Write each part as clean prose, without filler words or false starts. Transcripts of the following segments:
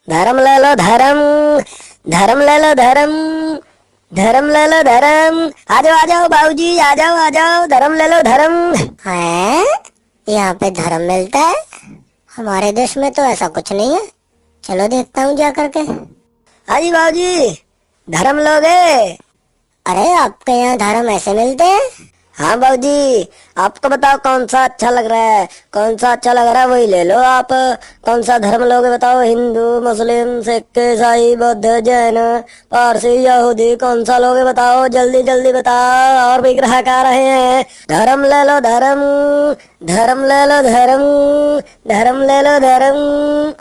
धर्म ले लो धर्म, धर्म ले लो धर्म, धर्म ले लो धर्म। आ जाओ आ जाओ बाबूजी, आ जाओ आ जाओ, धर्म ले लो धर्म। है यहाँ पे धर्म मिलता है? हमारे देश में तो ऐसा कुछ नहीं है। चलो देखता हूँ जा करके। हाँ जी बाबूजी, धर्म लोगे? अरे आपके यहाँ धर्म ऐसे मिलते हैं? हाँ बाबूजी, आपको बताओ कौन सा अच्छा लग रहा है, कौन सा अच्छा लग रहा है वही ले लो आप। कौन सा धर्म लोगे बताओ? हिंदू, मुस्लिम, सिख, ईसाई, बौद्ध, जैन, पारसी, यहूदी, कौन सा लोगे बताओ? जल्दी जल्दी बताओ, और भी ग्राहक आ रहे हैं। धर्म ले लो धर्म, धर्म ले लो धर्म, धर्म ले लो धर्म।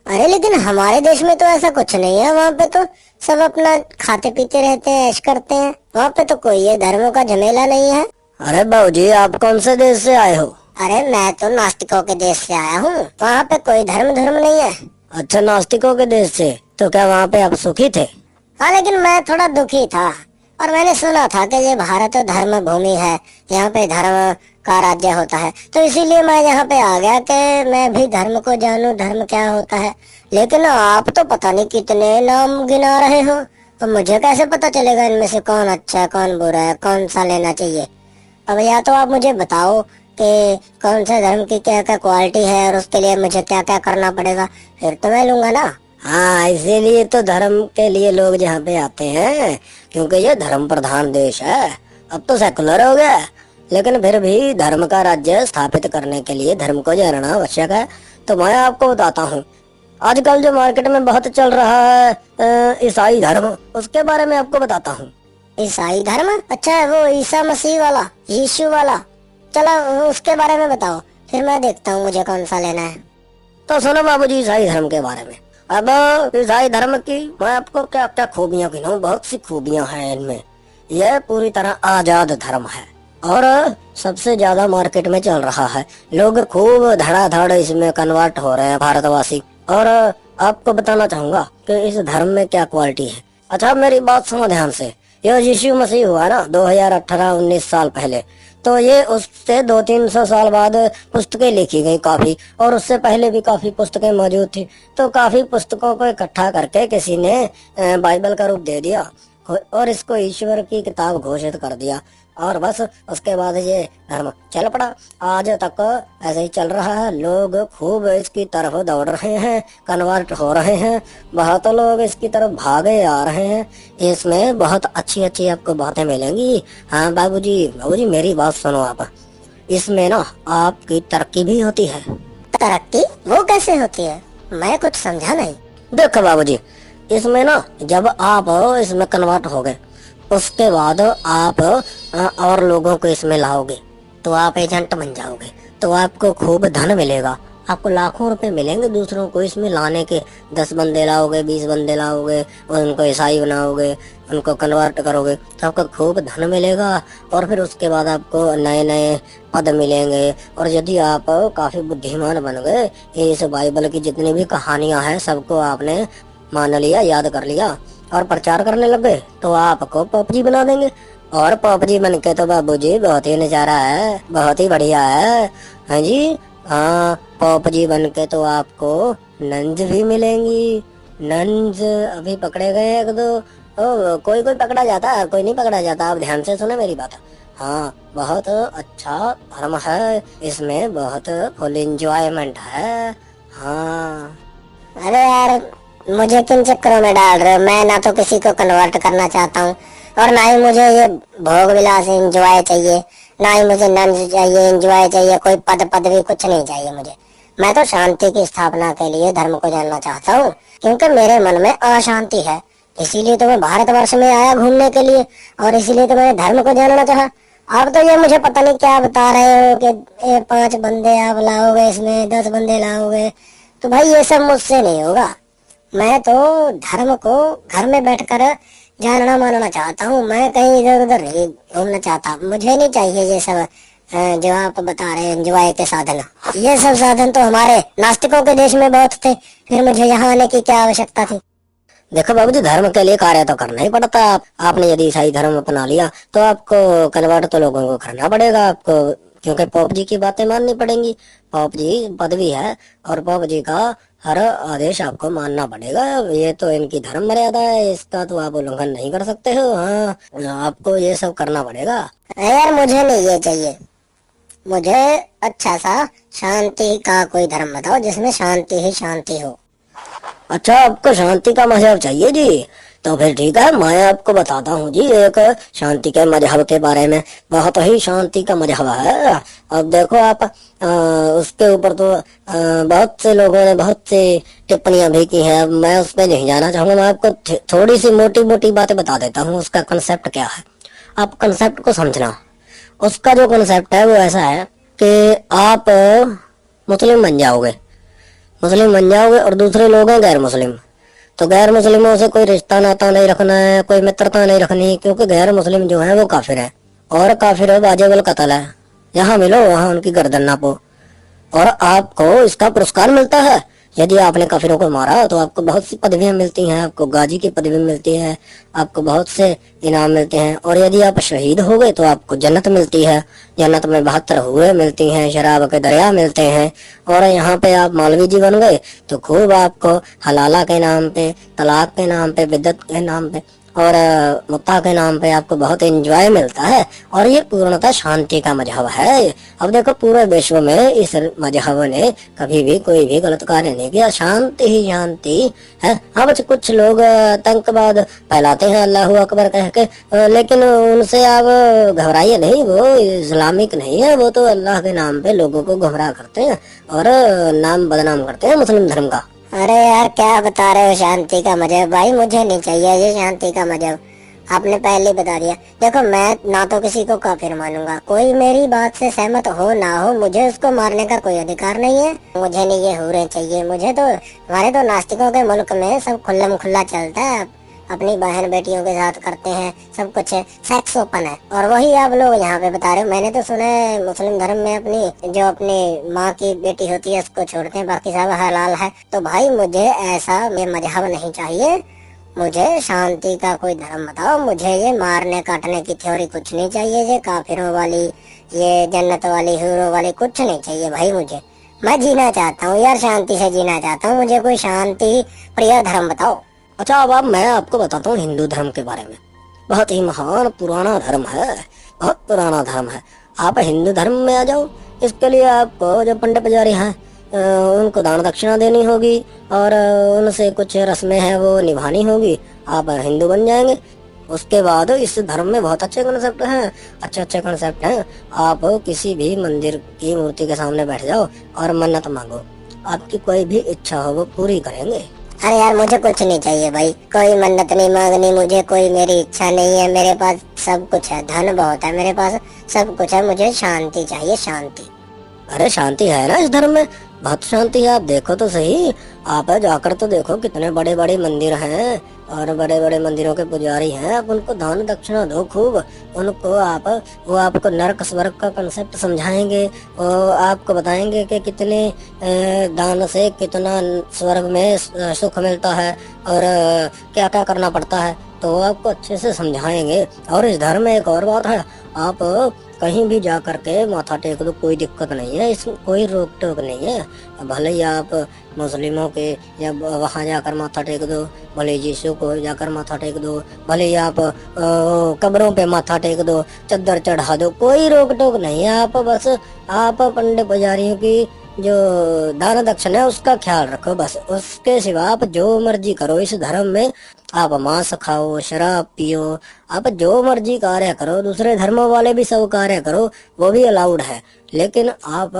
अरे लेकिन हमारे देश में तो ऐसा कुछ नहीं है। वहाँ पे तो सब अपना खाते पीते रहते हैं, ऐश करते हैं। वहाँ पे तो कोई ये धर्मों का झमेला नहीं है। अरे बाबूजी, आप कौन से देश से आए हो? अरे मैं तो नास्तिकों के देश से आया हूँ। वहाँ पे कोई धर्म धर्म नहीं है। अच्छा, नास्तिकों के देश से। तो क्या वहाँ पे आप सुखी थे? हाँ लेकिन मैं थोड़ा दुखी था। और मैंने सुना था कि ये भारत धर्म भूमि है, यहाँ पे धर्म का राज्य होता है। तो इसीलिए मैं यहाँ पे आ गया कि मैं भी धर्म को जानूं, धर्म क्या होता है। लेकिन आप तो पता नहीं कितने नाम गिना रहे हो, तो मुझे कैसे पता चलेगा इनमें से कौन अच्छा है, कौन बुरा है, कौन सा लेना चाहिए? अब या तो आप मुझे बताओ कि कौन से धर्म की क्या क्या क्वालिटी है और उसके लिए मुझे क्या क्या करना पड़ेगा, फिर तो मैं लूंगा ना। हाँ, इसीलिए तो धर्म के लिए लोग यहाँ पे आते हैं, क्योंकि ये धर्म प्रधान देश है। अब तो सेकुलर हो गया, लेकिन फिर भी धर्म का राज्य स्थापित करने के लिए धर्म को जानना आवश्यक है। तो मैं आपको बताता हूँ, आजकल जो मार्केट में बहुत चल रहा है ईसाई धर्म, उसके बारे में आपको बताता हूँ। ईसाई धर्म? अच्छा, वो ईसा मसीह वाला, यीशु वाला। चलो उसके बारे में बताओ, फिर मैं देखता हूँ मुझे कौन सा लेना है। तो सुनो बाबूजी, ईसाई धर्म के बारे में। अब ईसाई धर्म की मैं आपको क्या क्या खूबियां गिनाऊं, बहुत सी खूबियां हैं इनमें। यह पूरी तरह आजाद धर्म है और सबसे ज्यादा मार्केट में चल रहा है। लोग खूब धड़ाधड़ इसमें कन्वर्ट हो रहे हैं, भारतवासी। और आपको बताना चाहूंगा कि इस धर्म में क्या क्वालिटी है। अच्छा, मेरी बात सुनो ध्यान से। यह यीशु मसीह हुआ ना 2018-19 साल पहले, तो ये उससे 200-300 साल बाद पुस्तकें लिखी गई काफी, और उससे पहले भी काफी पुस्तकें मौजूद थी। तो काफी पुस्तकों को इकट्ठा करके किसी ने बाइबल का रूप दे दिया और इसको ईश्वर की किताब घोषित कर दिया, और बस उसके बाद ये धर्म चल पड़ा। आज तक ऐसे ही चल रहा है। लोग खूब इसकी तरफ दौड़ रहे हैं, कन्वर्ट हो रहे हैं, बहुत लोग इसकी तरफ भागे आ रहे हैं। इसमें बहुत अच्छी अच्छी आपको बातें मिलेंगी। हाँ बाबूजी, बाबूजी मेरी बात सुनो आप। इसमें ना आपकी तरक्की भी होती है। तरक्की? वो कैसे होती है? मैं कुछ समझा नहीं। देखो बाबूजी, इसमें ना जब आप इसमें कन्वर्ट हो गए, उसके बाद आप और लोगों को इसमें लाओगे, तो आप एजेंट बन जाओगे, तो आपको खूब धन मिलेगा। आपको लाखों रुपए मिलेंगे दूसरों को इसमें लाने के। 10 बंदे लाओगे, 20 बंदे लाओगे, उनको ईसाई बनाओगे, उनको कन्वर्ट करोगे, तो आपको खूब धन मिलेगा। और फिर उसके बाद आपको नए नए पद मिलेंगे। और यदि आप काफी बुद्धिमान बन गए, इस बाइबल की जितनी भी कहानियां हैं सबको आपने मान लिया, याद कर लिया और प्रचार करने लग गए, तो आपको पॉप जी बना देंगे। और पॉप जी बन के तो बाबूजी बहुत ही नजारा है, बहुत ही बढ़िया है। हाँ जी, हाँ, पॉप जी बन के तो आपको नंज भी मिलेंगी। नंज अभी पकड़े गए एक दो। कोई कोई पकड़ा जाता है, कोई नहीं पकड़ा जाता। आप ध्यान से सुने मेरी बात। हाँ, बहुत अच्छा धर्म है, इसमें बहुत फुल एंजॉयमेंट है। हाँ। अरे यार, मुझे किन चक्करों में डाल रहे हो? मैं ना तो किसी को कन्वर्ट करना चाहता हूँ, और ना ही मुझे ये भोग विलास एंजॉय चाहिए, ना ही मुझे नंज चाहिए, एंजॉय चाहिए, कोई पद पदवी कुछ नहीं चाहिए मुझे। मैं तो शांति की स्थापना के लिए धर्म को जानना चाहता हूँ, क्योंकि मेरे मन में अशांति है। इसीलिए तो मैं भारतवर्ष में आया घूमने के लिए, और इसीलिए तो मैंने धर्म को जानना चाहा। आप तो ये मुझे पता नहीं क्या बता रहे हो कि 5 बंदे आप लाओगे, इसमें 10 बंदे लाओगे। तो भाई ये सब मुझसे नहीं होगा। मैं तो धर्म को घर में बैठकर जानना मानना चाहता हूँ। मैं कहीं इधर उधर नहीं घूमना चाहता। मुझे नहीं चाहिए ये सब जो आप बता रहे हैं एंजॉय के साधन। ये सब साधन तो हमारे नास्तिकों के देश में बहुत थे, फिर मुझे यहाँ आने की क्या आवश्यकता थी? देखो बाबूजी, धर्म के लिए कार्य तो करना ही पड़ता है। आपने यदि ईसाई धर्म अपना लिया तो आपको कन्वर्ट तो लोगों को करना पड़ेगा आपको, क्योंकि पॉप जी की बातें माननी पड़ेंगी। पाप जी पदवी है और पाप जी का हर आदेश आपको मानना पड़ेगा। ये तो इनकी धर्म मर्यादा है, इसका तो आप उल्लंघन नहीं कर सकते हो। हाँ, आपको ये सब करना पड़ेगा। यार मुझे नहीं ये चाहिए, मुझे अच्छा सा शांति का कोई धर्म बताओ जिसमें शांति ही शांति हो। अच्छा, आपको शांति का मजहब चाहिए जी? तो फिर ठीक है, मैं आपको बताता हूँ जी एक शांति के मजहब के बारे में। बहुत ही शांति का मजहब है। अब देखो आप, उसके ऊपर तो बहुत से लोगों ने बहुत सी टिप्पणियां भी की हैं। अब मैं उस पर नहीं जाना चाहूंगा। मैं आपको थोड़ी सी मोटी मोटी बातें बता देता हूँ, उसका कंसेप्ट क्या है। आप कंसेप्ट को समझना। उसका जो कंसेप्ट है वो ऐसा है कि आप मुस्लिम बन जाओगे, मुस्लिम बन जाओगे और दूसरे लोग हैं गैर मुस्लिम, तो गैर मुस्लिमों से कोई रिश्ता नाता नहीं रखना है, कोई मित्रता नहीं रखनी, क्योंकि गैर मुस्लिम जो है वो काफिर है और काफिर है वाजिबुल कत्ल है। यहाँ मिलो वहाँ उनकी गर्दन नापो और आपको इसका पुरस्कार मिलता है। यदि आपने काफिरों को मारा तो आपको बहुत सी पदवियां मिलती हैं, आपको गाजी की पदवी मिलती है, आपको बहुत से इनाम मिलते हैं। और यदि आप शहीद हो गए तो आपको जन्नत मिलती है, जन्नत में 72 हुए मिलती हैं, शराब के दरिया मिलते हैं। और यहाँ पे आप मौलवी जी बन गए तो खूब आपको हलाला के नाम पे, तलाक के नाम पे, बिद्दत के नाम पे और मुत्ता के नाम पे आपको बहुत एंजॉय मिलता है। और ये पूर्णतः शांति का मजहब है। अब देखो पूरे विश्व में इस मजहब ने कभी भी कोई भी गलत कार्य नहीं किया, शांति ही शांति है। हाँ, बस कुछ लोग आतंकवाद फैलाते हैं अल्लाह अकबर कह के, लेकिन उनसे आप घबराइए नहीं, वो इस्लामिक नहीं है, वो तो अल्लाह के नाम पे लोगों को गुमराह करते हैं और नाम बदनाम करते हैं मुस्लिम धर्म का। अरे यार क्या बता रहे हो शांति का मजहब? भाई मुझे नहीं चाहिए ये शांति का मजहब, आपने पहले ही बता दिया। देखो मैं ना तो किसी को काफिर मानूंगा, कोई मेरी बात से सहमत हो ना हो, मुझे उसको मारने का कोई अधिकार नहीं है। मुझे नहीं ये हूरें चाहिए, मुझे तो हमारे तो नास्तिकों के मुल्क में सब खुल्लम खुल्ला चलता है, अपनी बहन बेटियों के साथ करते हैं, सब कुछ है, सेक्स ओपन है। और वही आप लोग यहाँ पे बता रहे हो। मैंने तो सुना है मुस्लिम धर्म में अपनी माँ की बेटी होती है उसको छोड़ते हैं, बाकी सब हलाल है। तो भाई मुझे ऐसा ये मजहब नहीं चाहिए, मुझे शांति का कोई धर्म बताओ। मुझे ये मारने काटने की थ्योरी कुछ नहीं चाहिए, ये काफिरों वाली, ये जन्नत वाली, हूरों वाली कुछ नहीं चाहिए भाई मुझे। मैं जीना चाहता हूँ यार, शांति से जीना चाहता हूँ, मुझे कोई शांति प्रिय धर्म बताओ। अच्छा, अब मैं आपको बताता हूँ हिंदू धर्म के बारे में। बहुत ही महान पुराना धर्म है, बहुत पुराना धर्म है। आप हिंदू धर्म में आ जाओ। इसके लिए आपको जो पंडित पुजारी हैं उनको दान दक्षिणा देनी होगी और उनसे कुछ रस्में हैं वो निभानी होगी, आप हिंदू बन जाएंगे। उसके बाद इस धर्म में बहुत अच्छे कंसेप्ट हैं, अच्छे अच्छे कंसेप्ट हैं। आप किसी भी मंदिर की मूर्ति के सामने बैठ जाओ और मन्नत मांगो, आपकी कोई भी इच्छा हो वो पूरी करेंगे। अरे यार मुझे कुछ नहीं चाहिए भाई, कोई मन्नत नहीं मांगनी मुझे, कोई मेरी इच्छा नहीं है। मेरे पास सब कुछ है, धन बहुत है मेरे पास, सब कुछ है, मुझे शांति चाहिए, शांति। अरे शांति है ना इस धर्म में, बहुत शांति है। आप देखो तो सही, आप जाकर तो देखो कितने बड़े बड़े मंदिर हैं और बड़े बड़े मंदिरों के पुजारी हैं। आप उनको दान दक्षिणा दो खूब, उनको वो आपको नरक स्वर्ग का कंसेप्ट समझाएंगे, वो आपको बताएंगे कि कितने दान से कितना स्वर्ग में सुख मिलता है और क्या क्या करना पड़ता है, तो वो आपको अच्छे से समझाएंगे। और इस धर्म में एक और बात है, आप कहीं भी जा करके माथा टेक दो, कोई दिक्कत नहीं है, इसमें कोई रोक टोक नहीं है। भले ही आप मुस्लिमों के या वहाँ जाकर माथा टेक दो, भले यीशु को जाकर माथा टेक दो, भले ही आप कब्रों पे माथा टेक दो, चद्दर चढ़ा दो, कोई रोक टोक नहीं है। आप बस आप पंडित पुजारियों की जो दान दक्षिणा है उसका ख्याल रखो बस, उसके सिवा आप जो मर्जी करो इस धर्म में। आप मांस खाओ, शराब पियो, आप जो मर्जी कार्य करो, दूसरे धर्मों वाले भी सब कार्य करो, वो भी अलाउड है। लेकिन आप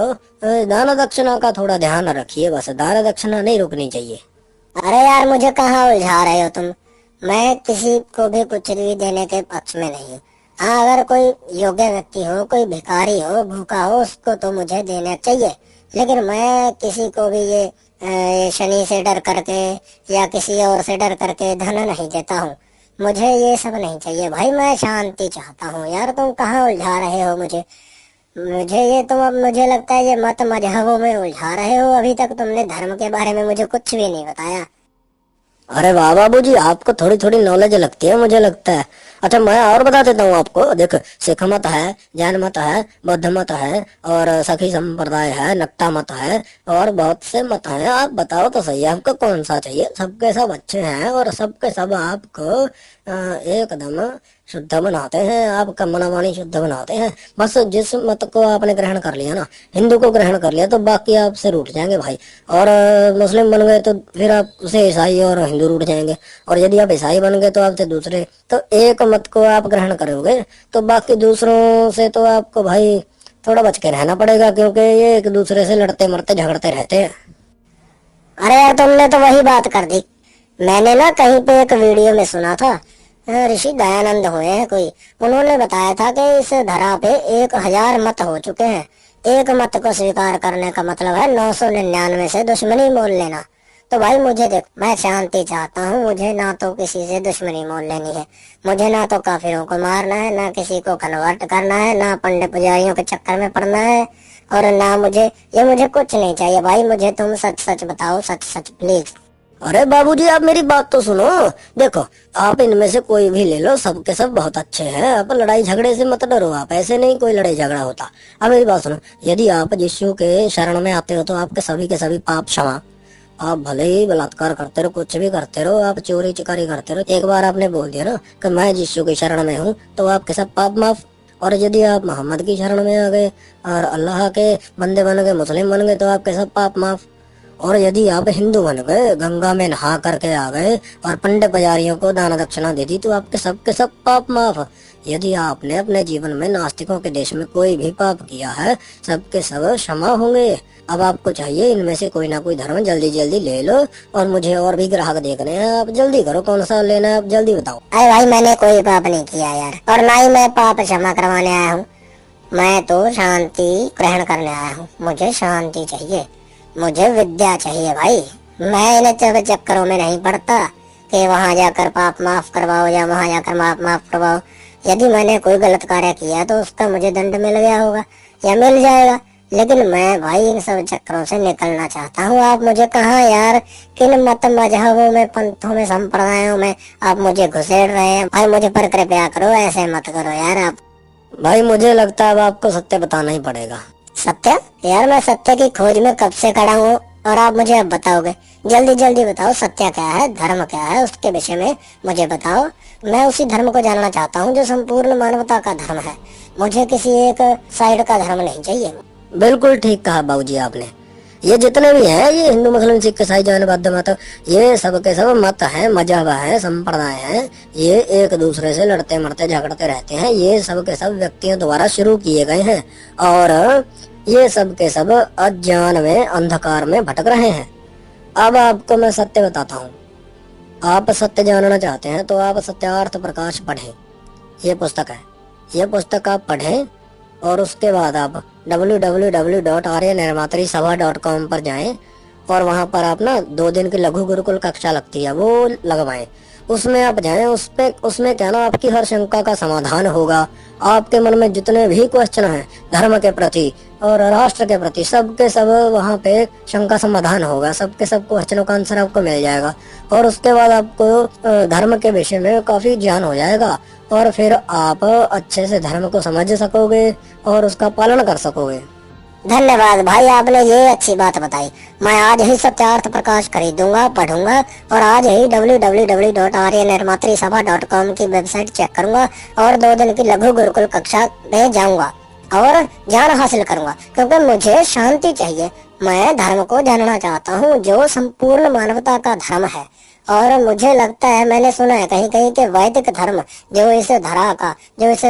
दान दक्षिणा का थोड़ा ध्यान रखिए बस, दान दक्षिणा नहीं रुकनी चाहिए। अरे यार मुझे कहाँ उलझा रहे हो तुम, मैं किसी को भी कुछ भी देने के पक्ष में नहीं हूँ। हाँ, अगर कोई योग्य व्यक्ति हो, कोई भिखारी हो, भूखा हो, उसको तो मुझे देना चाहिए। लेकिन मैं किसी को भी ये शनि से डर करके या किसी और से डर करके धन नहीं देता हूँ, मुझे ये सब नहीं चाहिए भाई, मैं शांति चाहता हूँ। यार तुम कहाँ उलझा रहे हो मुझे, मुझे लगता है ये मत मजहबों में उलझा रहे हो। अभी तक तुमने धर्म के बारे में मुझे कुछ भी नहीं बताया। अरे वाह बाबूजी, आपको थोड़ी थोड़ी नॉलेज लगती है मुझे लगता है। अच्छा मैं और बता देता हूँ आपको। देख, सिख मत है, जैन मत है, बौद्ध मत है, और सखी संप्रदाय है, नक्टा मत है, और बहुत से मत हैं। आप बताओ तो सही, आपको कौन सा चाहिए? सबके सब अच्छे हैं और सबके सब आपको एकदम शुद्ध बनाते हैं, आपका मनोवाणी शुद्ध बनाते हैं। बस जिस मत को आपने ग्रहण कर लिया ना, हिंदू को ग्रहण कर लिया, तो बाकी आपसे रूठ जाएंगे भाई। और मुस्लिम बन गए तो फिर आप उसे ईसाई और हिंदू रूठ जाएंगे। और यदि आप ईसाई बन गए तो आपसे दूसरे। तो एक मत को आप ग्रहण करोगे तो बाकी दूसरों से तो आपको भाई थोड़ा बच के रहना पड़ेगा, क्योंकि ये एक दूसरे से लड़ते मरते झगड़ते रहते हैं। अरे यार तुमने तो वही बात कर दी। मैंने ना कहीं पे एक वीडियो में सुना था, ऋषि दयानंद हुए हैं कोई, उन्होंने बताया था कि इस धरा पे 1000 मत हो चुके हैं। एक मत को स्वीकार करने का मतलब है 999 से दुश्मनी मोल लेना। तो भाई मुझे देख, मैं शांति चाहता हूँ, मुझे ना तो किसी से दुश्मनी मोल लेनी है, मुझे ना तो काफिरों को मारना है, ना किसी को कन्वर्ट करना है, ना पंडित पुजारियों के चक्कर में पड़ना है, और ना मुझे कुछ नहीं चाहिए भाई। मुझे तुम सच सच बताओ, सच सच प्लीज। अरे बाबूजी, आप मेरी बात तो सुनो। देखो, आप इनमें से कोई भी ले लो, सबके सब बहुत अच्छे हैं। आप लड़ाई झगड़े से मत डरो, आप ऐसे नहीं कोई लड़ाई झगड़ा होता। अब मेरी बात सुनो, यदि आप यीशु के शरण में आते हो तो आपके सभी के सभी पाप क्षमा। आप भले ही बलात्कार करते रहो, कुछ भी करते रहो, आप चोरी चिकारी करते रहो, एक बार आपने बोल दिया ना कि मैं यीशु की शरण में हूँ, तो आपके सब पाप माफ। और यदि आप मोहम्मद की शरण में आ गए और अल्लाह के बंदे बन गए, मुस्लिम बन गए, तो आपके सब पाप माफ। और यदि आप हिंदू बन गए, गंगा में नहा करके आ गए और पंडित पुजारियों को दान दक्षिणा दे दी, तो आपके सबके सब पाप माफ। यदि आपने अपने जीवन में नास्तिकों के देश में कोई भी पाप किया है, सबके सब क्षमा होंगे। अब आपको चाहिए इनमें से कोई ना कोई धर्म, जल्दी जल्दी ले लो। और मुझे और भी ग्राहक देखने हैं, आप जल्दी करो, कौन सा लेना है आप जल्दी बताओ। अरे भाई मैंने कोई पाप नहीं किया यार, और ना ही मैं पाप क्षमा करवाने आया हूँ। मैं तो शांति ग्रहण करने आया हूँ। मुझे शांति चाहिए, मुझे विद्या चाहिए भाई। मैं इन चक्करों में नहीं पड़ता कि वहां जाकर पाप माफ करवाओ या वहां जाकर पाप माफ करवाओ। यदि मैंने कोई गलत कार्य किया तो उसका मुझे दंड मिल गया होगा या मिल जाएगा, लेकिन मैं भाई इन सब चक्करों से निकलना चाहता हूँ। आप मुझे कहाँ यार, किन मत मजहबों में, पंथों में, संप्रदायों में आप मुझे घुसेड़ रहे हैं भाई। मुझे पर कृपया करो, ऐसे मत करो यार आप। भाई मुझे लगता है अब आपको सत्य बताना ही पड़ेगा। सत्य? यार मैं सत्य की खोज में कब से खड़ा हूँ और आप मुझे अब बताओगे? जल्दी जल्दी बताओ, सत्य क्या है, धर्म क्या है, उसके विषय में मुझे बताओ। मैं उसी धर्म को जानना चाहता हूँ जो संपूर्ण मानवता का धर्म है। मुझे किसी एक साइड का धर्म नहीं चाहिए। बिल्कुल ठीक कहा बाबूजी आपने। ये जितने भी हैं, ये हिंदू मुस्लिम सिख ईसाई जैन बौद्ध मत, ये सब के सब मत है, मजहब है, संप्रदाय है। ये एक दूसरे से लड़ते मरते झगड़ते रहते हैं। ये सब के सब व्यक्तियों द्वारा शुरू किए गए हैं और ये सब के सब अज्ञान में, अंधकार में भटक रहे हैं। अब आपको मैं सत्य बताता हूँ। आप सत्य जानना चाहते हैं तो आप सत्यार्थ प्रकाश पढ़ें, ये पुस्तक है। ये पुस्तक आप पढ़ें और उसके बाद आप www.aryanirmatrisabha.com पर जाएं और वहां पर आप ना 2 दिन की लघु गुरुकुल कक्षा लगती है, वो लगवाएं। उसमें आप जाएं, उसमें क्या ना आपकी हर शंका का समाधान होगा। आपके मन में जितने भी क्वेश्चन हैं धर्म के प्रति और राष्ट्र के प्रति, सबके सब वहाँ पे शंका समाधान होगा। सबके सब क्वेश्चनों का आंसर आपको मिल जाएगा और उसके बाद आपको धर्म के विषय में काफी ज्ञान हो जाएगा और फिर आप अच्छे से धर्म को समझ सकोगे और उसका पालन कर सकोगे। धन्यवाद भाई, आपने ये अच्छी बात बताई। मैं आज ही सत्यार्थ प्रकाश खरीदूंगा, पढ़ूंगा और आज ही www.aryanirmatrisabha.com की वेबसाइट चेक करूंगा और 2 दिन की लघु गुरुकुल कक्षा में जाऊंगा और ज्ञान हासिल करूंगा, क्योंकि मुझे शांति चाहिए। मैं धर्म को जानना चाहता हूँ जो संपूर्ण मानवता का धर्म है। और मुझे लगता है, मैंने सुना है कहीं कहीं के वैदिक धर्म जो इस धरा का, जो इस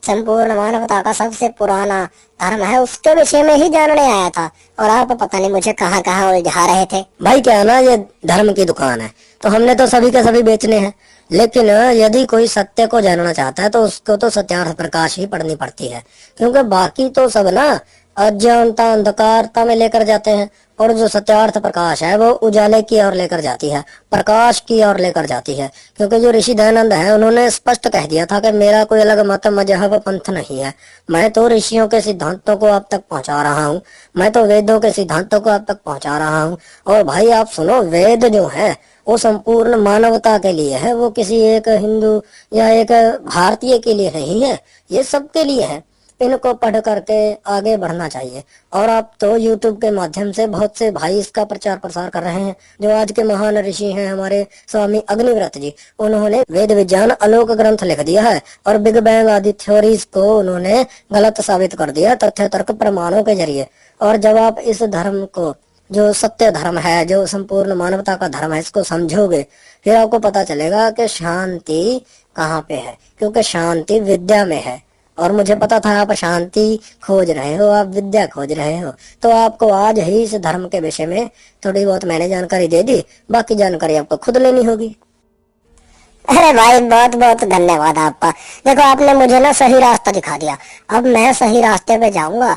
संपूर्ण मानवता का सबसे पुराना धर्म है, उसके विषय में ही जानने आया था। और आप पता नहीं मुझे कहाँ कहाँ उलझा रहे थे। भाई क्या है ना, ये धर्म की दुकान है तो हमने तो सभी के सभी बेचने हैं, लेकिन यदि कोई सत्य को जानना चाहता है तो उसको तो सत्यार्थ प्रकाश ही पढ़नी पड़ती है, क्योंकि बाकी तो सब ना अज्ञानता, अंधकारता में लेकर जाते हैं और जो सत्यार्थ प्रकाश है वो उजाले की ओर लेकर जाती है, प्रकाश की ओर लेकर जाती है। क्योंकि जो ऋषि दयानंद है उन्होंने स्पष्ट कह दिया था कि मेरा कोई अलग मत, मजहब, पंथ नहीं है। मैं तो ऋषियों के सिद्धांतों को आप तक पहुंचा रहा हूँ, मैं तो वेदों के सिद्धांतों को आप तक पहुंचा रहा हूँ। और भाई आप सुनो, वेद जो है वो संपूर्ण मानवता के लिए है, वो किसी एक हिंदू या एक भारतीय के लिए नहीं है, ये सबके लिए है। इनको पढ़ करके आगे बढ़ना चाहिए। और आप तो YouTube के माध्यम से बहुत से भाई इसका प्रचार प्रसार कर रहे हैं। जो आज के महान ऋषि हैं हमारे स्वामी अग्निव्रत जी, उन्होंने वेद विज्ञान आलोक ग्रंथ लिख दिया है और बिग बैंग आदि थ्योरीज को उन्होंने गलत साबित कर दिया तथ्य तर्क प्रमाणों के जरिए। और जब आप इस धर्म को, जो सत्य धर्म है, जो संपूर्ण मानवता का धर्म है, इसको समझोगे, फिर आपको पता चलेगा कि शांति कहाँ पे है, क्योंकि शांति विद्या में है। और मुझे पता था आप शांति खोज रहे हो, आप विद्या खोज रहे हो, तो आपको आज ही इस धर्म के विषय में थोड़ी बहुत मैंने जानकारी दे दी, बाकी जानकारी आपको खुद लेनी होगी। अरे भाई बहुत बहुत धन्यवाद आपका। देखो आपने मुझे ना सही रास्ता दिखा दिया, अब मैं सही रास्ते पे जाऊंगा,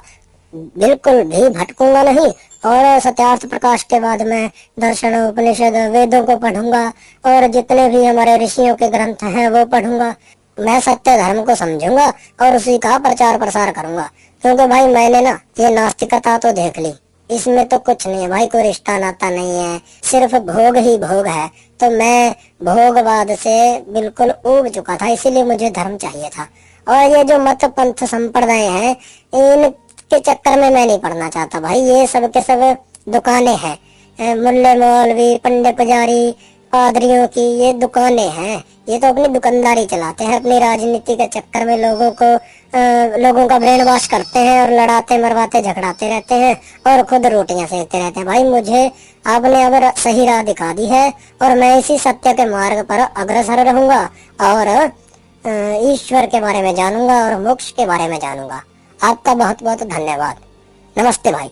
बिल्कुल भी भटकूंगा नहीं। और सत्यार्थ प्रकाश के बाद मैं दर्शन, उपनिषद, वेदों को पढ़ूंगा और जितने भी हमारे ऋषियों के ग्रंथ हैं वो पढ़ूंगा। मैं सत्य धर्म को समझूंगा और उसी का प्रचार प्रसार करूंगा। क्योंकि भाई मैंने ना ये नास्तिकता तो देख ली, इसमें तो कुछ नहीं है भाई, कोई रिश्ता नाता नहीं है, सिर्फ भोग ही भोग है। तो मैं भोगवाद से बिल्कुल ऊब चुका था, इसीलिए मुझे धर्म चाहिए था। और ये जो मत पंथ संप्रदाय हैं, इनके चक्कर में मैं नहीं पड़ना चाहता भाई। ये सब के सब दुकानें हैं, मुल्ले मौलवी, पंडित पुजारी, पादरियों की ये दुकानें हैं। ये तो अपनी दुकानदारी चलाते हैं, अपनी राजनीति के चक्कर में लोगों का ब्रेन वॉश करते हैं और लड़ाते मरवाते झगड़ाते रहते हैं और खुद रोटियां सेकते रहते हैं। भाई मुझे आपने अब सही राह दिखा दी है और मैं इसी सत्य के मार्ग पर अग्रसर रहूंगा और ईश्वर के बारे में जानूंगा और मोक्ष के बारे में जानूंगा। आपका बहुत बहुत धन्यवाद। नमस्ते भाई।